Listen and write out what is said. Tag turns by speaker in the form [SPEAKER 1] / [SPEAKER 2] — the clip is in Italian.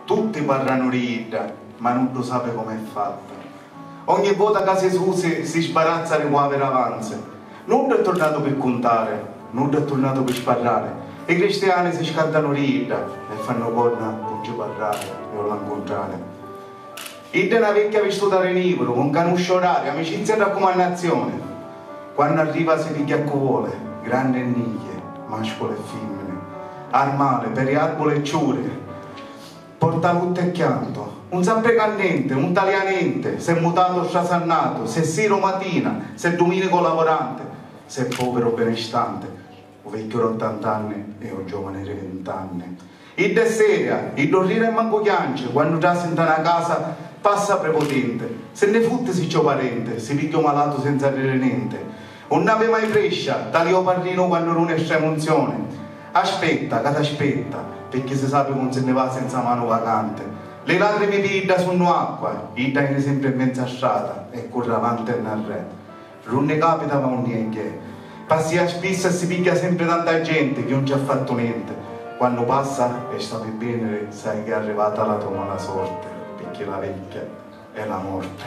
[SPEAKER 1] tutti parlano di Idda, ma non lo sa come è fatta. Ogni volta che si susi si sbarazza le povere avanze. Non è tornato per contare, non è tornato per sparare. I cristiani si scantano di Idda e fanno corna non ci parlare e non la incontrare. Idda è una vecchia vissuta renivolo, con canuscio orario, amicizia e raccomandazione. Quando arriva si piglia a cuvole, grandi e niglie, mascolo e femmine, armale, periarbole e ciure. Porta lutto e chianto, un sempre candente, un taglianente, se mutato strasannato, se siro mattina, se domenico lavorante, se povero benestante, o vecchio 80 anni e un giovane di 20 anni. Idda è seria, il dorrire e manco chiance, quando già senta una casa passa prepotente, se ne futte si c'è parente, si picchio malato senza dire niente, non ave mai prescia, talio parrino quando non esce emozione, aspetta, che t'aspetta, perché si sa come se ne va senza mano vacante. Le lacrime di Idda sono acqua, Idda è sempre in mezza strada e corre avanti e non re. Non ne capita ma non niente. Passi a spissa e si picchia sempre tanta gente che non ci ha fatto niente. Quando passa e stavi bene sai che è arrivata la tua mala sorte, perché la vecchia è la morte.